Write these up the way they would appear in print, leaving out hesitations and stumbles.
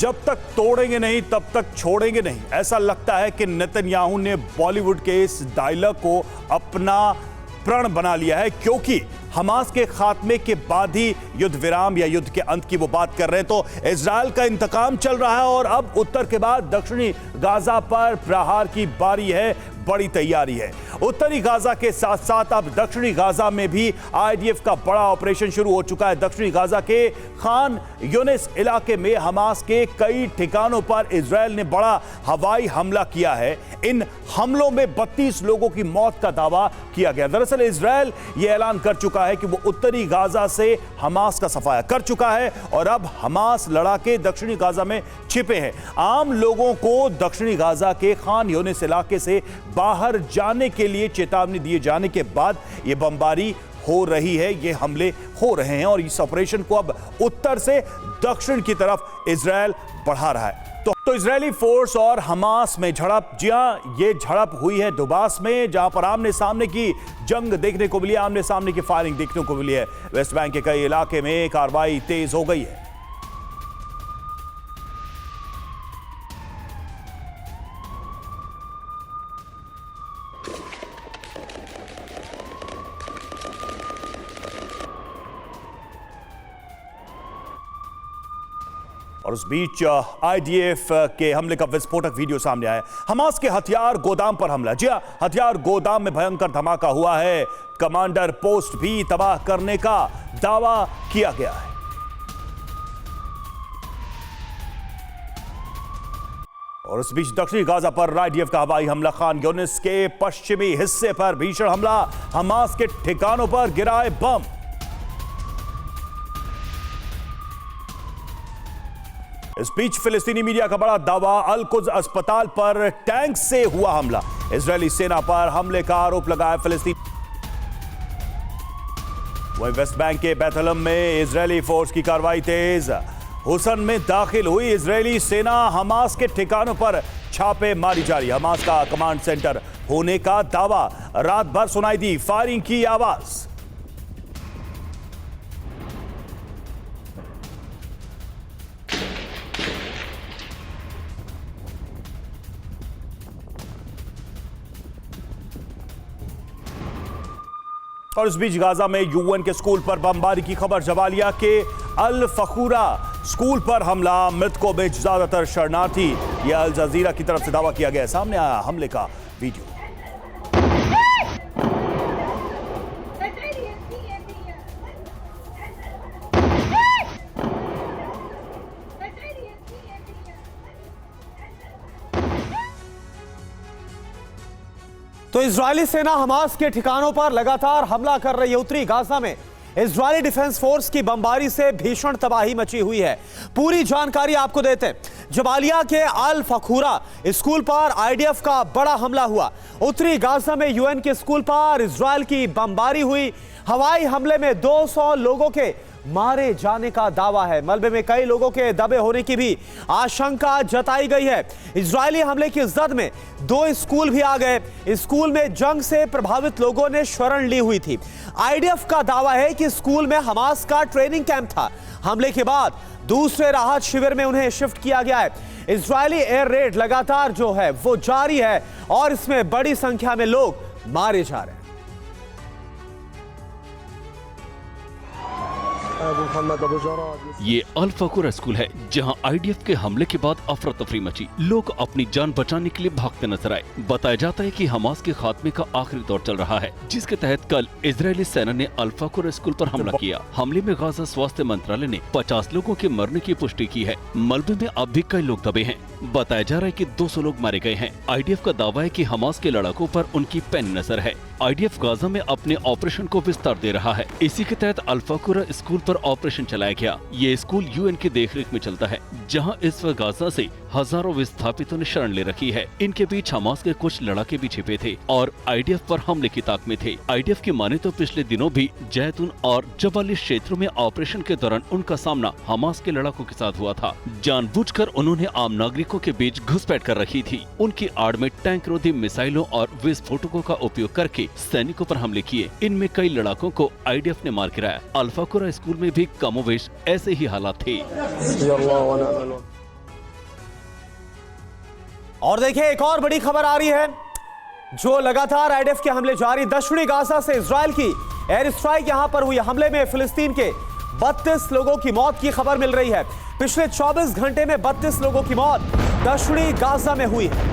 जब तक तोड़ेंगे नहीं तब तक छोड़ेंगे नहीं। ऐसा लगता है कि नेतन्याहू ने बॉलीवुड के इस डायलॉग को अपना प्रण बना लिया है, क्योंकि हमास के खात्मे के बाद ही युद्ध विराम या युद्ध के अंत की वो बात कर रहे हैं। तो इजराइल का इंतकाम चल रहा है और अब उत्तर के बाद दक्षिणी गाजा पर प्रहार की बारी है। बड़ी तैयारी है। उत्तरी गाजा के साथ साथ अब दक्षिणी गाजा में भी आईडीएफ का बड़ा ऑपरेशन शुरू हो चुका है। दक्षिणी गाजा के खान यूनिस इलाके में हमास के कई ठिकानों पर इजराइल ने बड़ा हवाई हमला किया है। इन हमलों में 32 लोगों की मौत का दावा किया गया। दरअसल इजराइल यह ऐलान कर चुका है कि वो उत्तरी गाजा से हमास का सफाया कर चुका है और अब हमास लड़ाके दक्षिणी गाजा में छिपे हैं। आम लोगों को दक्षिणी गाजा के खान यूनिस इलाके से बाहर जाने के लिए चेतावनी दिए जाने के बाद यह बमबारी हो रही है, ये हमले हो रहे हैं और इस ऑपरेशन को अब उत्तर से दक्षिण की तरफ इजराइल बढ़ा रहा है। तो इजरायली फोर्स और हमास में झड़प, जी हां, ये झड़प हुई है दुबास में, जहां पर आमने सामने की जंग देखने को मिली है, आमने सामने की फायरिंग देखने को मिली है। वेस्ट बैंक के कई इलाके में कार्रवाई तेज हो गई है। और उस बीच आईडीएफ के हमले का विस्फोटक वीडियो सामने आया। हमास के हथियार गोदाम पर हमला। जी हां, हथियार गोदाम में भयंकर धमाका हुआ है। कमांडर पोस्ट भी तबाह करने का दावा किया गया है। और उस बीच दक्षिणी गाजा पर आईडीएफ का हवाई हमला। खान यूनिस के पश्चिमी हिस्से पर भीषण हमला। हमास के ठिकानों पर गिराए बम। इस बीच फिलिस्तीनी मीडिया का बड़ा दावा, अल कुद्स अस्पताल पर टैंक से हुआ हमला। इजरायली सेना पर हमले का आरोप लगाया फिलिस्तीन। वहीं वेस्ट बैंक के बैतलहम में इजरायली फोर्स की कार्रवाई तेज। हुसन में दाखिल हुई इजरायली सेना। हमास के ठिकानों पर छापे मारी जारी। हमास का कमांड सेंटर होने का दावा। रात भर सुनाई दी फायरिंग की आवाज। और इस बीच गाजा में यूएन के स्कूल पर बमबारी की खबर। जबालिया के अल फखूरा स्कूल पर हमला। मृतकों में ज्यादातर शरणार्थी। यह अल जजीरा की तरफ से दावा किया गया। सामने आया हमले का वीडियो। तो इजरायली सेना हमास के ठिकानों पर लगातार हमला कर रही है। उत्तरी गाजा में इजरायली डिफेंस फोर्स की बमबारी से भीषण तबाही मची हुई है। पूरी जानकारी आपको देते हैं। जबालिया के अल फखूरा स्कूल पर आईडीएफ का बड़ा हमला हुआ। उत्तरी गाजा में यूएन के स्कूल पर इजरायल की बमबारी हुई। हवाई हमले में 200 लोगों के मारे जाने का दावा है। मलबे में कई लोगों के दबे होने की भी आशंका जताई गई है। इजरायली हमले की जद में 2 स्कूल भी आ गए। स्कूल में जंग से प्रभावित लोगों ने शरण ली हुई थी। आईडीएफ का दावा है कि स्कूल में हमास का ट्रेनिंग कैंप था। हमले के बाद दूसरे राहत शिविर में उन्हें शिफ्ट किया गया है। इजरायली एयर रेड लगातार जो है वो जारी है और इसमें बड़ी संख्या में लोग मारे जा रहे हैं। ये अल फखूरा स्कूल है जहां आईडीएफ के हमले के बाद अफरा तफरी मची। लोग अपनी जान बचाने के लिए भागते नजर आए। बताया जाता है कि हमास के खात्मे का आखिरी दौर चल रहा है, जिसके तहत कल इजरायली सेना ने अल फखूरा स्कूल पर हमला किया। हमले में गाजा स्वास्थ्य मंत्रालय ने 50 लोगों के मरने की पुष्टि की है। मलबे में अब भी कई लोग दबे हैं। बताया जा रहा है कि 200 लोग मारे गए हैं। आईडीएफ का दावा है कि हमास के लड़ाकों पर उनकी पैनी नजर है। आईडीएफ गाजा में अपने ऑपरेशन को विस्तार दे रहा है। इसी के तहत अल फखूरा स्कूल पर ऑपरेशन चलाया गया। ये स्कूल यूएन की देखरेख में चलता है, जहां इस वक्त गाजा से हजारों विस्थापितों ने शरण ले रखी है। इनके बीच हमास के कुछ लड़ाके भी छिपे थे और आईडीएफ पर हमले की ताक में थे। आईडीएफ की माने तो पिछले दिनों भी जैतून और जबाली क्षेत्रों में ऑपरेशन के दौरान उनका सामना हमास के लड़ाकों के साथ हुआ था। जानबूझकर उन्होंने आम नागरिकों के बीच घुसपैठ कर रखी थी। उनकी आड़ में टैंक रोधी मिसाइलों और विस्फोटकों का उपयोग करके सैनिकों पर हमले किए। इनमें कई लड़ाकों को आईडीएफ ने मार गिराया। अल फखूरा स्कूल में भी कमोवेश ऐसे ही हालात थे। और देखिए एक और बड़ी खबर आ रही है, जो लगातार आईडीएफ के हमले जारी। दक्षिणी गाजा से इजराइल की एयर स्ट्राइक यहां पर हुई हमले में फिलिस्तीन के 32 लोगों की मौत की खबर मिल रही है। पिछले 24 घंटे में 32 लोगों की मौत दक्षिणी गाजा में हुई है।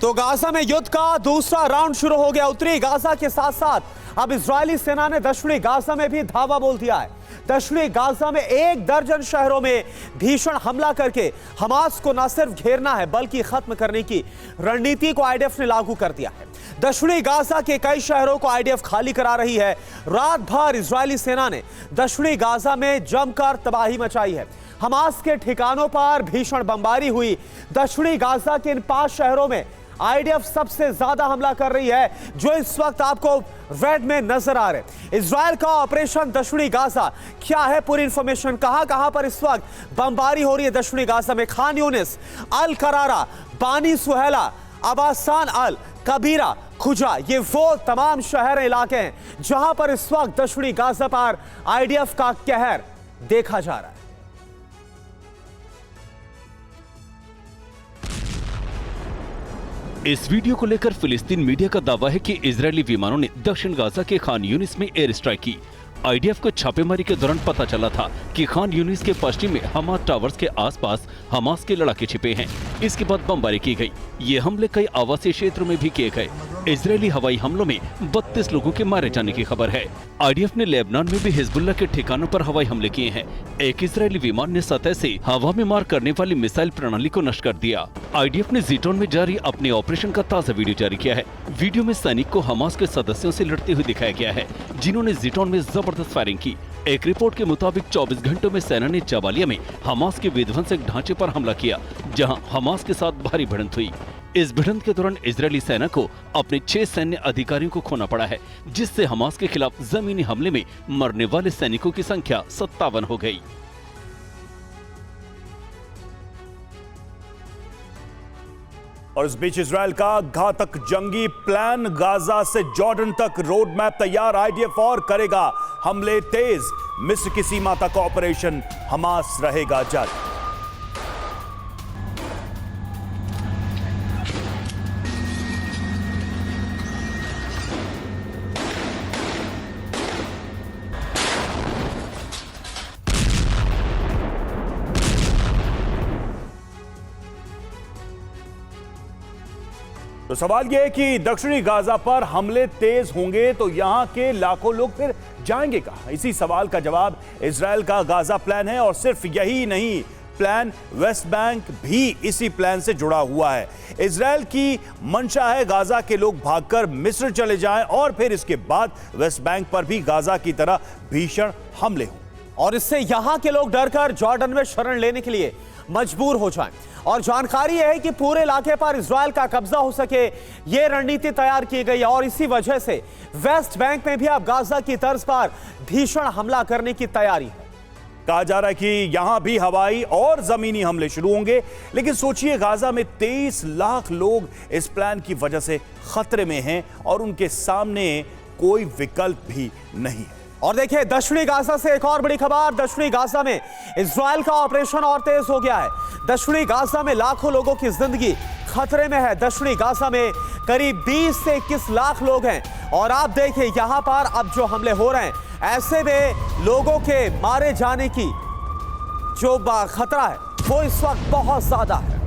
तो गाजा में युद्ध का दूसरा राउंड शुरू हो गया। उत्तरी गाजा के साथ साथ अब इजरायली सेना ने दक्षिणी गाजा में भी धावा बोल दिया है। दक्षिणी गाजा में 1 दर्जन शहरों में भीषण हमला करके हमास को न सिर्फ घेरना है बल्कि खत्म करने की रणनीति को आईडीएफ ने लागू कर दिया है। दक्षिणी गाजा के कई शहरों को आईडीएफ खाली करा रही है। रात भर इजरायली सेना ने दक्षिणी गाजा में जमकर तबाही मचाई है। हमास के ठिकानों पर भीषण बमबारी हुई। दक्षिणी गाजा के इन 5 शहरों में आईडीएफ सबसे ज्यादा हमला कर रही है, जो इस वक्त आपको रेड में नजर आ रहे। इजराइल का ऑपरेशन दक्षिणी गाजा क्या है, पूरी इंफॉर्मेशन कहां पर इस वक्त बमबारी हो रही है दक्षिणी गाजा में। खान यूनिस, अल करारा, बानी सुहेला, अबासान अल कबीरा, खुजा, ये वो तमाम शहर इलाके हैं जहां पर इस वक्त दक्षिणी गाजा पर आईडीएफ का कहर देखा जा रहा है। इस वीडियो को लेकर फिलिस्तीन मीडिया का दावा है कि इजरायली विमानों ने दक्षिण गाजा के खान यूनिस में एयर स्ट्राइक की। आईडीएफ को छापेमारी के दौरान पता चला था कि खान यूनिस के पश्चिम में हमास टावर्स के आसपास हमास के लड़ाके छिपे हैं। इसके बाद बमबारी की गई। ये हमले कई आवासीय क्षेत्रों में भी किए गए। इजरायली हवाई हमलों में 32 लोगों के मारे जाने की खबर है। आईडीएफ ने लेबनान में भी हिजबुल्लाह के ठिकानों पर हवाई हमले किए हैं। एक इजरायली विमान ने सतह से हवा में मार करने वाली मिसाइल प्रणाली को नष्ट कर दिया। आईडीएफ ने जीटोन में जारी अपने ऑपरेशन का ताजा वीडियो जारी किया है। वीडियो में सैनिक को हमास के सदस्यों से लड़ते हुए दिखाया गया है, जिन्होंने जीटोन में जबरदस्त फायरिंग की। एक रिपोर्ट के मुताबिक 24 घंटों में सेना ने जबालिया में हमास के विध्वंसक ढांचे पर हमला किया, जहां हमास के साथ भारी भिड़ंत हुई। इस भिड़ंत के दौरान इजरायली सेना को अपने 6 सैन्य अधिकारियों को खोना पड़ा है, जिससे हमास के खिलाफ जमीनी हमले में मरने वाले सैनिकों की संख्या 57 हो गई। और इस बीच इजराइल का घातक जंगी प्लान, गाजा से जॉर्डन तक रोड मैप तैयार। आईडीएफ और करेगा हमले तेज। मिस्र की सीमा तक ऑपरेशन हमास रहेगा जारी। तो सवाल यह है कि दक्षिणी गाजा पर हमले तेज होंगे तो यहां के लाखों लोग फिर जाएंगे कहां? इसी सवाल का जवाब इजराइल का गाजा प्लान है। और सिर्फ यही नहीं, प्लान वेस्ट बैंक भी इसी प्लान से जुड़ा हुआ है। इजराइल की मंशा है गाजा के लोग भागकर मिस्र चले जाएं और फिर इसके बाद वेस्ट बैंक पर भी गाजा की तरह भीषण हमले हों, और इससे यहां के लोग डरकर जॉर्डन में शरण लेने के लिए मजबूर हो जाएं। और जानकारी है कि पूरे इलाके पर इजराइल का कब्जा हो सके, यह रणनीति तैयार की गई है। और इसी वजह से वेस्ट बैंक में भी अब गाजा की तर्ज पर भीषण हमला करने की तैयारी है। कहा जा रहा है कि यहां भी हवाई और जमीनी हमले शुरू होंगे। लेकिन सोचिए, गाजा में 23 लाख लोग इस प्लान की वजह से खतरे में हैं और उनके सामने कोई विकल्प भी नहीं है। और देखिए दक्षिणी गाजा से एक और बड़ी खबर। दक्षिणी गाजा में इजराइल का ऑपरेशन और तेज हो गया है। दक्षिणी गाजा में लाखों लोगों की जिंदगी खतरे में है। दक्षिणी गाजा में करीब 20 से 21 लाख लोग हैं। और आप देखिए यहां पर अब जो हमले हो रहे हैं, ऐसे में लोगों के मारे जाने की जो खतरा है वो इस वक्त बहुत ज्यादा है।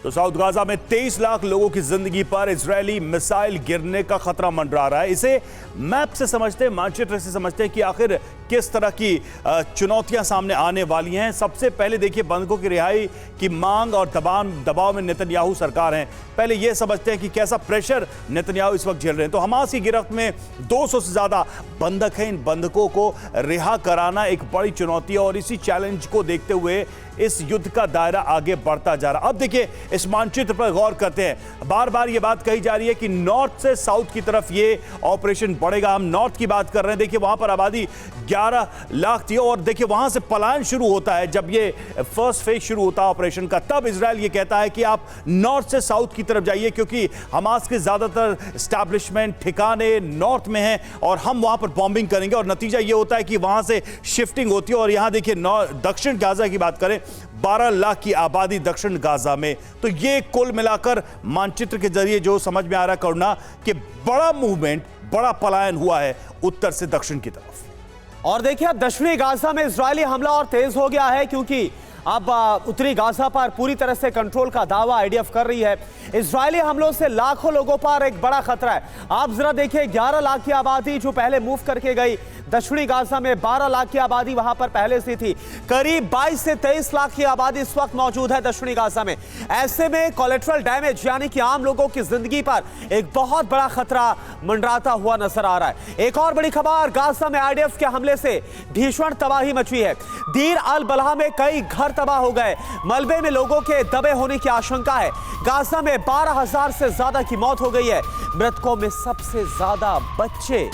तो साउथ गाजा में 23 लाख लोगों की जिंदगी पर इजरायली मिसाइल गिरने का खतरा मंडरा रहा है। इसे मैप से समझते हैं, मानचित्र से समझते हैं कि आखिर किस तरह की चुनौतियां सामने आने वाली हैं। सबसे पहले देखिए, बंधकों की रिहाई की मांग और दबाव में नेतन्याहू सरकार है। पहले यह समझते हैं कि कैसा प्रेशर नेतन्याहू इस वक्त झेल रहे हैं। तो हमास की गिरफ्त में 200 से ज्यादा बंधक हैं। इन बंधकों को रिहा कराना एक बड़ी चुनौती है और इसी चैलेंज को देखते हुए इस युद्ध का दायरा आगे बढ़ता जा रहा। अब देखिए, इस मानचित्र पर गौर करते हैं। बार बार यह बात कही जा रही है कि नॉर्थ से साउथ की तरफ ये ऑपरेशन बढ़ेगा। हम नॉर्थ की बात कर रहे हैं। देखिए, वहां पर आबादी 11 लाख थी और देखिए वहां से पलायन शुरू होता है। जब ये फर्स्ट फेज शुरू होता है ऑपरेशन का, तब इजराइल ये कहता है कि आप नॉर्थ से साउथ की तरफ जाइए, क्योंकि हमास के ज्यादातर स्टैब्लिशमेंट ठिकाने नॉर्थ में हैं और हम वहां पर बॉम्बिंग करेंगे। और नतीजा ये होता है कि वहां से शिफ्टिंग होती है। और यहां देखिए, दक्षिण गाजा की बात करें, 12 लाख की आबादी दक्षिण गाजा में। तो ये कुल मिलाकर मानचित्र के जरिए जो समझ में आ रहा है करुणा, कि बड़ा मूवमेंट, बड़ा पलायन हुआ है उत्तर से दक्षिण की तरफ। और देखिए, अब दक्षिणी गाजा में इजरायली हमला और तेज हो गया है, क्योंकि अब उत्तरी गाजा पर पूरी तरह से कंट्रोल का दावा आईडीएफ कर रही है। इजरायली हमलों से लाखों लोगों पर एक बड़ा खतरा है। आप जरा देखिए, 11 लाख की आबादी जो पहले मूव करके गई दक्षिणी गाजा में, 12 लाख की आबादी वहां पर पहले से थी। करीब 22 से 23 लाख की आबादी इस वक्त मौजूद है दक्षिणी गाजा में। ऐसे में कोलेटरल डैमेज यानी कि आम लोगों की जिंदगी पर एक बहुत बड़ा खतरा मंडराता हुआ नजर आ रहा है। एक और बड़ी खबर, गाजा में आईडीएफ के हमले से भीषण तबाही मची है। दीर अल बलहा में कई घर तबाह हो गए। मलबे में लोगों के दबे होने की आशंका है। गाजा में 12,000 से ज्यादा की मौत हो गई है। मृतकों में सबसे ज्यादा बच्चे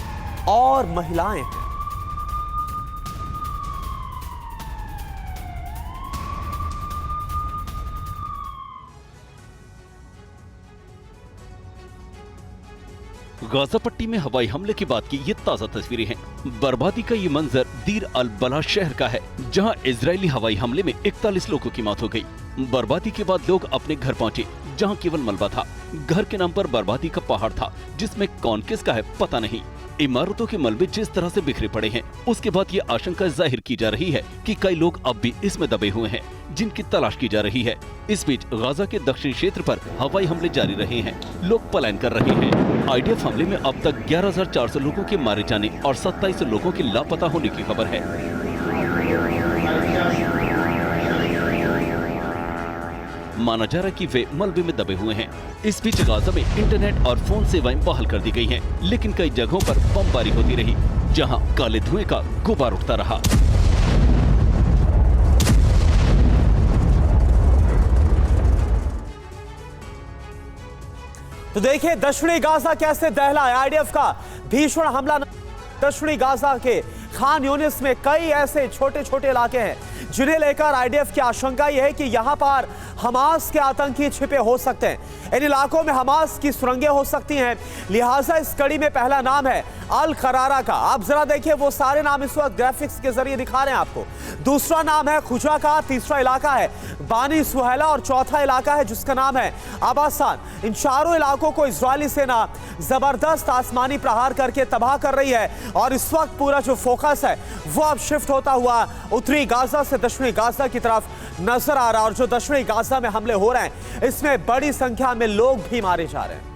और महिलाएं हैं। गाजा पट्टी में हवाई हमले की बात की ये ताजा तस्वीरें हैं। बर्बादी का ये मंजर दीर अल बलहा शहर का है, जहां इजरायली हवाई हमले में 41 लोगों की मौत हो गई। बर्बादी के बाद लोग अपने घर पहुंचे, जहां केवल मलबा था। घर के नाम पर बर्बादी का पहाड़ था, जिसमें कौन किसका है पता नहीं। इमारतों के मलबे जिस तरह से बिखरे पड़े हैं, उसके बाद ये आशंका जाहिर की जा रही है कि कई लोग अब भी इसमें दबे हुए हैं, जिनकी तलाश की जा रही है। इस बीच गाजा के दक्षिणी क्षेत्र पर हवाई हमले जारी रहे हैं। लोग पलायन कर रहे हैं। आईडीएफ हमले में अब तक 11,400 लोगों के मारे जाने और 27 लोगों के लापता होने की खबर है। माना जा रहा है कि वे मलबे में दबे हुए हैं। इस बीच गाजा में इंटरनेट और फोन सेवाएं बहाल कर दी गई हैं, लेकिन कई जगहों पर बमबारी होती रही, जहां काले धुएं का गुबार उठता रहा। तो देखिए, दक्षिणी गाजा कैसे दहला है। आईडीएफ का भीषण हमला। दक्षिणी गाजा के खान यूनिस में कई ऐसे छोटे छोटे इलाके हैं जिन्हें लेकर आईडीएफ की आशंका यह है कि यहां पर हमास के आतंकी छिपे हो सकते हैं। इन इलाकों में हमास की सुरंगें हो सकती हैं। लिहाजा इस कड़ी में पहला नाम है अल खरारा का। आप जरा देखिए, वो सारे नाम इस वक्त ग्राफिक्स के जरिए दिखा रहे हैं आपको। दूसरा नाम है खुजा का, तीसरा इलाका है बानी सुहेला और चौथा इलाका है जिसका नाम है अबासान। इन चारों इलाकों को इजरायली सेना जबरदस्त आसमानी प्रहार करके तबाह कर रही है और इस वक्त पूरा जो फोकस है वो अब शिफ्ट होता हुआ उत्तरी गाजा से दक्षिणी गाजा की तरफ नजर आ रहा है। और जो दक्षिणी गाजा में हमले हो रहे हैं, इसमें बड़ी संख्या में लोग भी मारे जा रहे हैं।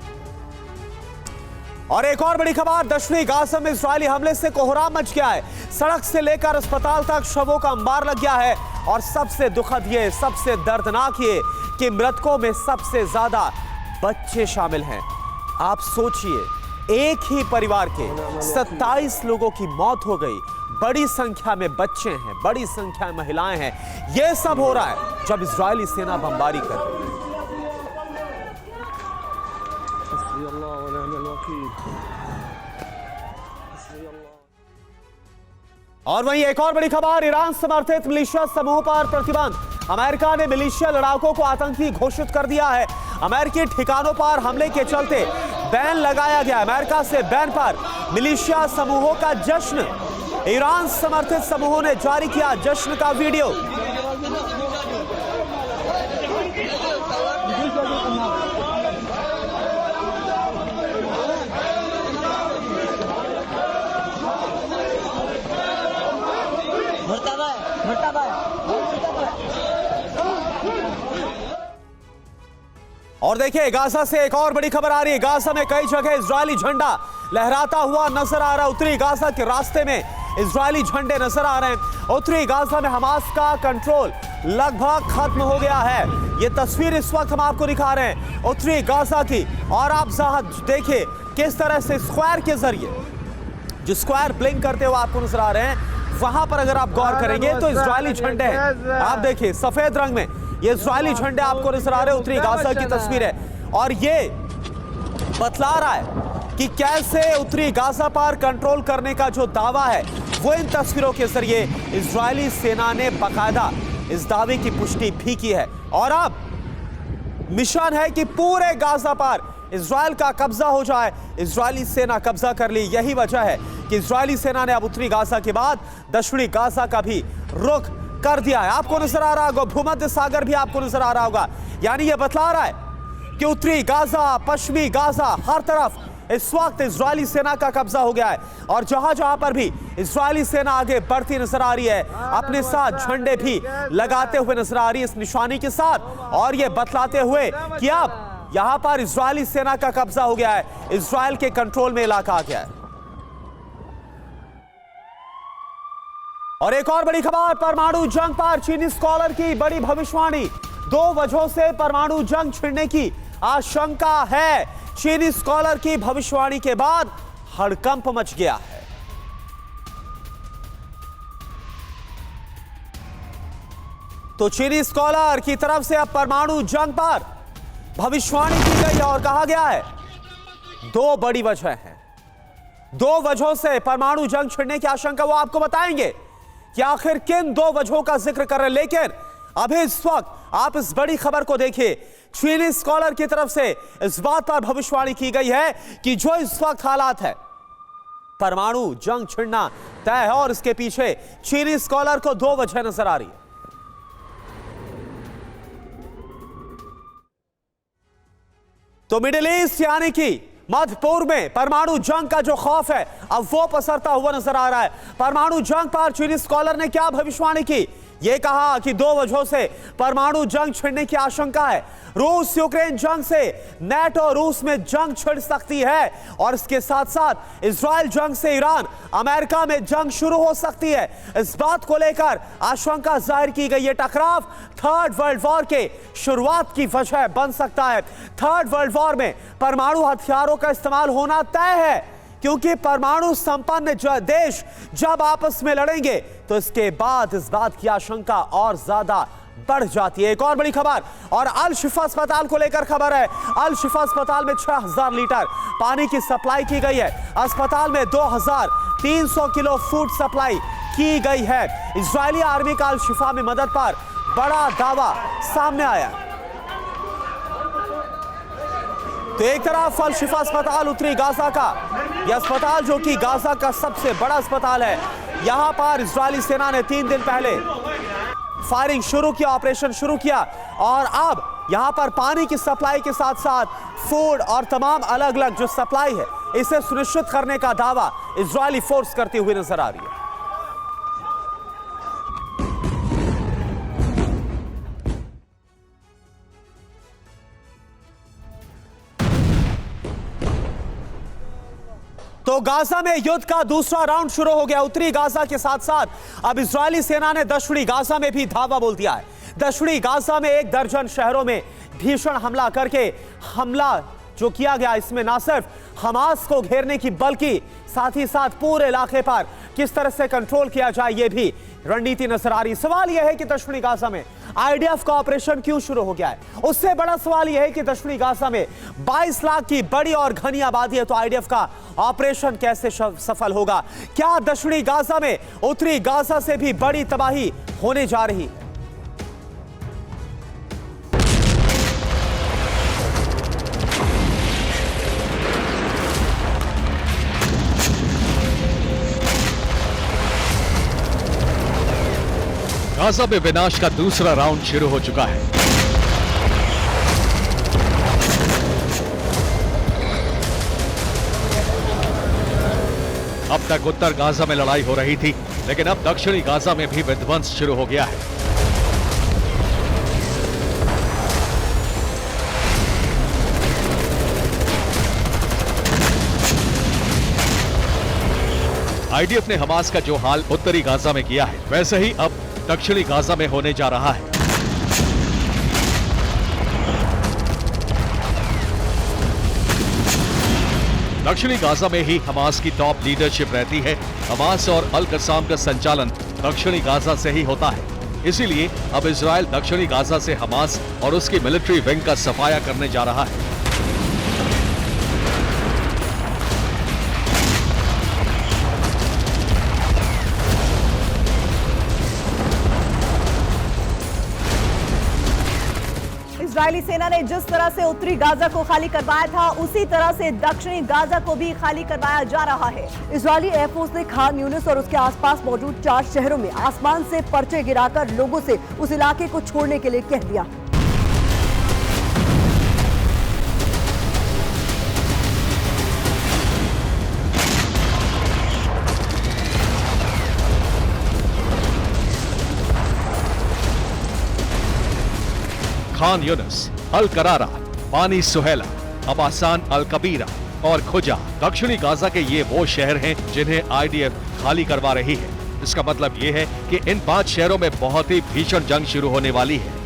और एक और बड़ी खबर, दक्षिणी गाजा में इजरायली हमले से कोहराम मच गया है। सड़क से लेकर अस्पताल तक शवों का अंबार लग गया है। और सबसे दुखद ये, सबसे दर्दनाक ये कि मृतकों में सबसे ज्यादा बच्चे शामिल हैं। आप सोचिए, एक ही परिवार के 27 लोगों की मौत हो गई। बड़ी संख्या में बच्चे हैं, बड़ी संख्या में महिलाएं हैं। यह सब हो रहा है जब इजरायली सेना बमबारी कर रही है। और वहीं एक और बड़ी खबर, ईरान समर्थित मिलिशिया समूह पर प्रतिबंध। अमेरिका ने मिलिशिया लड़ाकों को आतंकी घोषित कर दिया है। अमेरिकी ठिकानों पर हमले के चलते बैन लगाया गया। अमेरिका से बैन पर मिलिशिया समूहों का जश्न। ईरान समर्थित समूहों ने जारी किया जश्न का वीडियो। और देखिए, गाजा से एक और बड़ी खबर आ रही है। गाजा में कई जगह इजरायली झंडा लहराता हुआ नजर आ रहा है। उत्तरी गाजा के रास्ते में इजरायली झंडे नजर आ रहे हैं। उत्तरी गाजा में हमास का कंट्रोल लगभग खत्म हो गया है। ये तस्वीर इस वक्त हम आपको दिखा रहे हैं उत्तरी गाजा की, और आप देखिए किस तरह से स्क्वायर के जरिए, जो स्क्वायर ब्लिंक करते हुए आपको नजर आ रहे हैं, वहां पर अगर आप गौर करेंगे तो इजरायली झंडे हैं। आप देखिए सफेद रंग में ये इजरायली झंडे आपको नजर आ रहे हैं। उत्तरी गाजा की तस्वीर है, और ये बतला रहा है कि कैसे उत्तरी गाजा पर कंट्रोल करने का जो दावा है वो इन तस्वीरों के जरिए इजरायली सेना ने बाकायदा इस दावे की पुष्टि भी की है। और अब मिशन है कि पूरे गाजा पर इजराइल का कब्जा हो जाए। इजरायली सेना कब्जा कर ली, यही वजह है कि इजरायली सेना ने अब उत्तरी गाजा के बाद दक्षिणी गाजा का भी रुख कर दिया है। आपको नजर आ रहा होगा भूमध्य सागर भी आपको नजर आ रहा होगा, यानी यह बतला रहा है कि उत्तरी गाजा, पश्चिमी गाजा, हर तरफ इस वक्त इजरायली सेना का कब्जा हो गया है। और जहां जहां पर भी इजरायली सेना आगे बढ़ती नजर आ रही है, अपने साथ झंडे भी लगाते हुए नजर आ रही है इस निशानी के साथ, और यह बतलाते हुए कि अब यहां पर इजरायली सेना का कब्जा हो गया है, इजराइल के कंट्रोल में इलाका आ गया है। और एक और बड़ी खबर, परमाणु जंग पर चीनी स्कॉलर की बड़ी भविष्यवाणी। 2 वजहों से परमाणु जंग छिड़ने की आशंका है। चीनी स्कॉलर की भविष्यवाणी के बाद हड़कंप मच गया है। तो चीनी स्कॉलर की तरफ से अब परमाणु जंग पर भविष्यवाणी की गई और कहा गया है 2 बड़ी वजह हैं। 2 वजहों से परमाणु जंग छिड़ने की आशंका, वो आपको बताएंगे कि आखिर किन 2 वजहों का जिक्र कर रहे हैं। लेकिन अभी इस वक्त आप इस बड़ी खबर को देखिए। चीनी स्कॉलर की तरफ से इस बात पर भविष्यवाणी की गई है कि जो इस वक्त हालात है, परमाणु जंग छिड़ना तय है, और इसके पीछे चीनी स्कॉलर को 2 वजह नजर आ रही है। तो मिडिल ईस्ट यानी कि मध्य पूर्व में परमाणु जंग का जो खौफ है अब वो पसरता हुआ नजर आ रहा है। परमाणु जंग पर चीनी स्कॉलर ने क्या भविष्यवाणी की, ये कहा कि 2 वजहों से परमाणु जंग छिड़ने की आशंका है। रूस यूक्रेन जंग से नेटो रूस में जंग छिड़ सकती है, और इसके साथ साथ इजराइल जंग से ईरान अमेरिका में जंग शुरू हो सकती है। इस बात को लेकर आशंका जाहिर की गई। ये टकराव 3rd वर्ल्ड वॉर के शुरुआत की वजह बन सकता है। 3rd वर्ल्ड वॉर में परमाणु हथियारों का इस्तेमाल होना तय है, क्योंकि परमाणु संपन्न देश जब आपस में लड़ेंगे तो इसके बाद इस बात की आशंका और ज्यादा बढ़ जाती है। एक और बड़ी खबर, और अल शिफा अस्पताल को लेकर खबर है। अल शिफा अस्पताल में 6000 लीटर पानी की सप्लाई की गई है। अस्पताल में 2300 किलो फूड सप्लाई की गई है। इजरायली आर्मी का अल शिफा में मदद पर बड़ा दावा सामने आया। तो एक तरफ अल शिफा अस्पताल उत्तरी गाजा का, यह अस्पताल जो कि गाजा का सबसे बड़ा अस्पताल है, यहां पर इजरायली सेना ने 3 दिन पहले फायरिंग शुरू किया, ऑपरेशन शुरू किया, और अब यहां पर पानी की सप्लाई के साथ साथ फूड और तमाम अलग अलग जो सप्लाई है इसे सुनिश्चित करने का दावा इजरायली फोर्स करती हुई नजर आ रही है। तो गाजा में युद्ध का दूसरा राउंड शुरू हो गया। उत्तरी गाजा के साथ साथ अब इजरायली सेना ने दक्षिणी गाजा में भी धावा बोल दिया है। दक्षिणी गाजा में 1 दर्जन शहरों में भीषण हमला करके हमला जो किया गया, इसमें ना सिर्फ हमास को घेरने की बल्कि साथ ही साथ पूरे इलाके पर किस तरह से कंट्रोल किया जाए ये भी रणनीति नजर आ रही। सवाल यह है कि दक्षिणी गाजा में आईडीएफ का ऑपरेशन क्यों शुरू हो गया है। उससे बड़ा सवाल यह है कि दक्षिणी गाजा में 22 लाख की बड़ी और घनी आबादी है, तो आईडीएफ का ऑपरेशन कैसे सफल होगा। क्या दक्षिणी गाजा में उत्तरी गाजा से भी बड़ी तबाही होने जा रही है। गाजा में विनाश का दूसरा राउंड शुरू हो चुका है। अब तक उत्तर गाजा में लड़ाई हो रही थी, लेकिन अब दक्षिणी गाजा में भी विध्वंस शुरू हो गया है। आईडीएफ ने हमास का जो हाल उत्तरी गाजा में किया है, वैसे ही अब दक्षिणी गाजा में होने जा रहा है। दक्षिणी गाजा में ही हमास की टॉप लीडरशिप रहती है। हमास और अल कसाम का संचालन दक्षिणी गाजा से ही होता है। इसीलिए अब इजराइल दक्षिणी गाजा से हमास और उसकी मिलिट्री विंग का सफाया करने जा रहा है। इजरायली सेना ने जिस तरह से उत्तरी गाजा को खाली करवाया था, उसी तरह से दक्षिणी गाजा को भी खाली करवाया जा रहा है। इजरायली एयरफोर्स ने खान यूनिस और उसके आसपास मौजूद 4 शहरों में आसमान से पर्चे गिराकर लोगों से उस इलाके को छोड़ने के लिए कह दिया। खान यूनिस, अल करारा, बानी सुहेला, अबासान अल कबीरा और खुजा दक्षिणी गाजा के ये वो शहर हैं जिन्हें आईडीएफ खाली करवा रही है। इसका मतलब ये है कि इन 5 शहरों में बहुत ही भीषण जंग शुरू होने वाली है।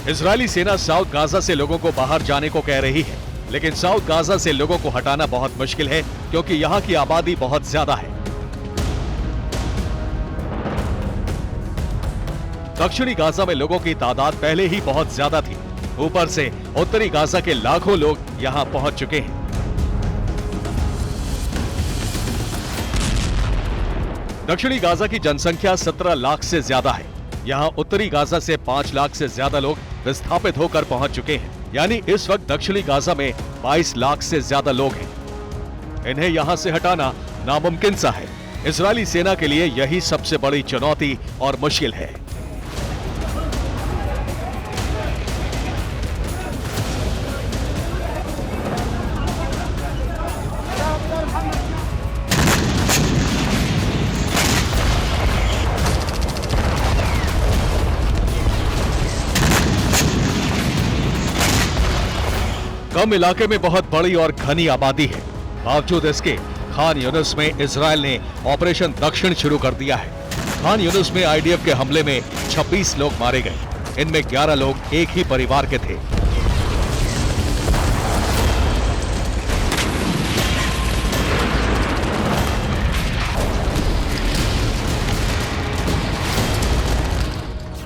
इजरायली सेना साउथ गाजा से लोगों को बाहर जाने को कह रही है, लेकिन साउथ गाजा से लोगों को हटाना बहुत मुश्किल है क्योंकि यहाँ की आबादी बहुत ज्यादा है। दक्षिणी गाजा में लोगों की तादाद पहले ही बहुत ज्यादा थी। ऊपर से उत्तरी गाजा के लाखों लोग यहाँ पहुंच चुके हैं। दक्षिणी गाजा की जनसंख्या 17 लाख से ज्यादा है। यहाँ उत्तरी गाजा से 5 लाख से ज्यादा लोग विस्थापित होकर पहुंच चुके हैं। यानी इस वक्त दक्षिणी गाजा में 22 लाख से ज्यादा लोग हैं। इन्हें यहां से हटाना नामुमकिन सा है। इजरायली सेना के लिए यही सबसे बड़ी चुनौती और मुश्किल है। कम इलाके में बहुत बड़ी और घनी आबादी है। बावजूद इसके खान यूनिस में इजराइल ने ऑपरेशन दक्षिण शुरू कर दिया है। खान यूनिस में आईडीएफ के हमले में 26 लोग मारे गए। इनमें 11 लोग एक ही परिवार के थे।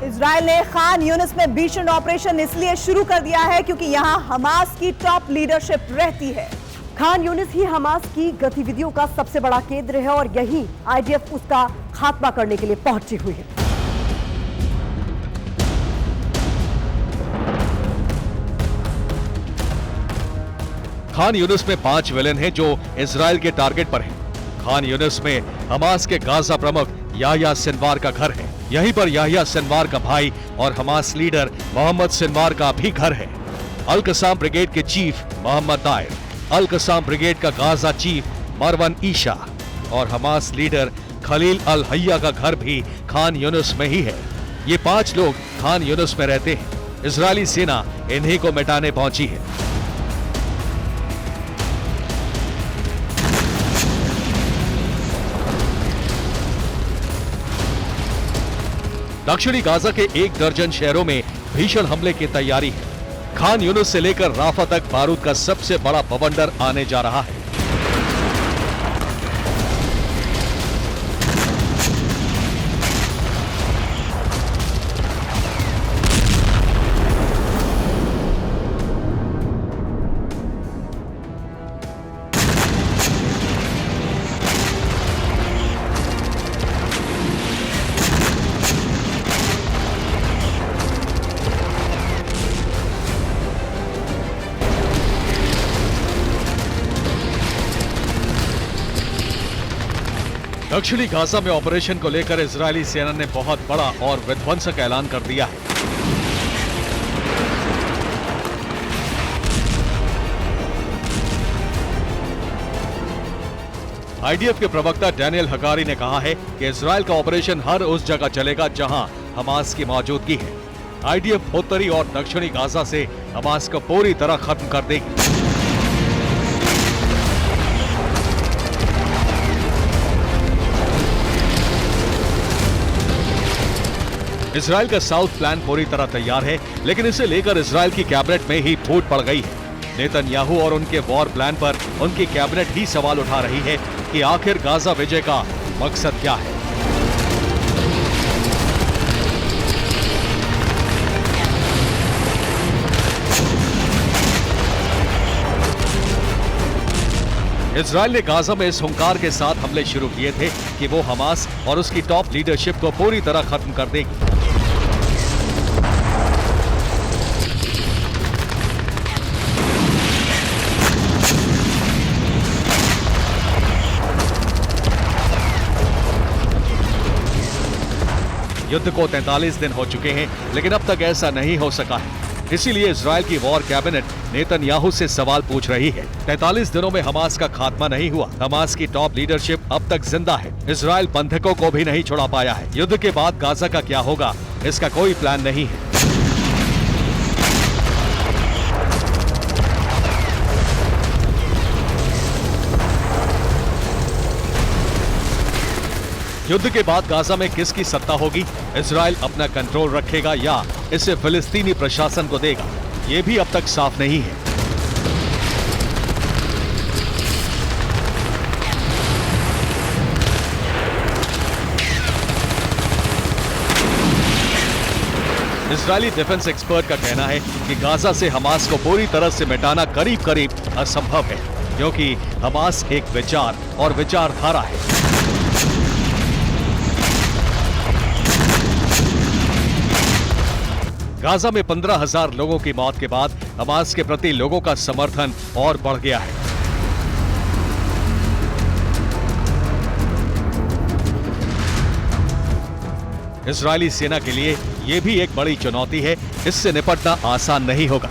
इजराइल ने खान यूनिस में भीषण ऑपरेशन इसलिए शुरू कर दिया है क्योंकि यहां हमास की टॉप लीडरशिप रहती है। खान यूनिस ही हमास की गतिविधियों का सबसे बड़ा केंद्र है और यही आईडीएफ उसका खात्मा करने के लिए पहुंची हुई है। खान यूनिस में 5 विलेन हैं जो इजराइल के टारगेट पर हैं। खान यूनिस में हमास के गाजा प्रमुख याह्या सिनवार का घर है। यहीं पर याह्या सिनवार का भाई और हमास लीडर मोहम्मद सिनवार का भी घर है। अल कसाम ब्रिगेड के चीफ मोहम्मद दायर, अल कसाम ब्रिगेड का गाजा चीफ मरवन ईशा और हमास लीडर खलील अल हय्या का घर भी खान यूनिस में ही है। ये 5 लोग खान यूनिस में रहते हैं। इजरायली सेना इन्हीं को मिटाने पहुंची है। दक्षिणी गाजा के 1 दर्जन शहरों में भीषण हमले की तैयारी है। खान यूनिस से लेकर राफा तक बारूद का सबसे बड़ा बवंडर आने जा रहा है। दक्षिणी गाजा में ऑपरेशन को लेकर इजरायली सेना ने बहुत बड़ा और विध्वंसक ऐलान कर दिया है। आईडीएफ के प्रवक्ता डैनियल हकारी ने कहा है कि इजराइल का ऑपरेशन हर उस जगह चलेगा जहां हमास की मौजूदगी है। आईडीएफ उत्तरी और दक्षिणी गाजा से हमास को पूरी तरह खत्म कर देगी। इजराइल का साउथ प्लान पूरी तरह तैयार है, लेकिन इसे लेकर इजराइल की कैबिनेट में ही फूट पड़ गई है। नेतन्याहू और उनके वॉर प्लान पर उनकी कैबिनेट ही सवाल उठा रही है कि आखिर गाजा विजय का मकसद क्या है। इजराइल ने गाजा में इस हुंकार के साथ हमले शुरू किए थे कि वो हमास और उसकी टॉप लीडरशिप को पूरी तरह खत्म कर देगी। युद्ध को 43 दिन हो चुके हैं, लेकिन अब तक ऐसा नहीं हो सका है। इसीलिए इजराइल की वॉर कैबिनेट नेतन्याहू से सवाल पूछ रही है। 43 दिनों में हमास का खात्मा नहीं हुआ। हमास की टॉप लीडरशिप अब तक जिंदा है। इजराइल बंधकों को भी नहीं छुड़ा पाया है। युद्ध के बाद गाजा का क्या होगा, इसका कोई प्लान नहीं है। युद्ध के बाद गाजा में किसकी सत्ता होगी? इजराइल अपना कंट्रोल रखेगा या इसे फिलिस्तीनी प्रशासन को देगा? ये भी अब तक साफ नहीं है। इजरायली डिफेंस एक्सपर्ट का कहना है कि गाजा से हमास को पूरी तरह से मिटाना करीब करीब असंभव है, क्योंकि हमास एक विचार और विचारधारा है। गाजा में 15,000 लोगों की मौत के बाद हमास के प्रति लोगों का समर्थन और बढ़ गया है। इजरायली सेना के लिए यह भी एक बड़ी चुनौती है। इससे निपटना आसान नहीं होगा।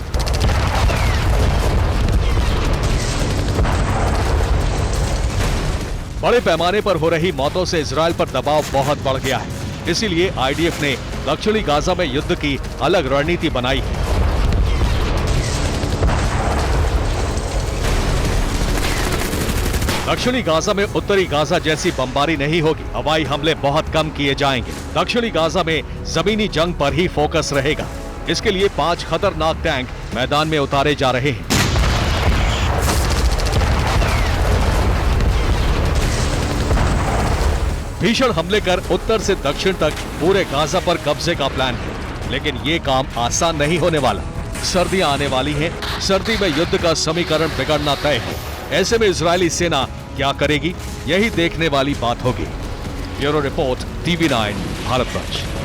बड़े पैमाने पर हो रही मौतों से इजरायल पर दबाव बहुत बढ़ गया है। इसीलिए आईडीएफ ने दक्षिणी गाजा में युद्ध की अलग रणनीति बनाई है। दक्षिणी गाजा में उत्तरी गाजा जैसी बमबारी नहीं होगी। हवाई हमले बहुत कम किए जाएंगे। दक्षिणी गाजा में जमीनी जंग पर ही फोकस रहेगा। इसके लिए 5 खतरनाक टैंक मैदान में उतारे जा रहे हैं। भीषण हमले कर उत्तर से दक्षिण तक पूरे गाजा पर कब्जे का प्लान है, लेकिन ये काम आसान नहीं होने वाला। सर्दियां आने वाली हैं। सर्दी में युद्ध का समीकरण बिगड़ना तय है। ऐसे में इजरायली सेना क्या करेगी, यही देखने वाली बात होगी। Bureau report, TV9 Bharatvarsh.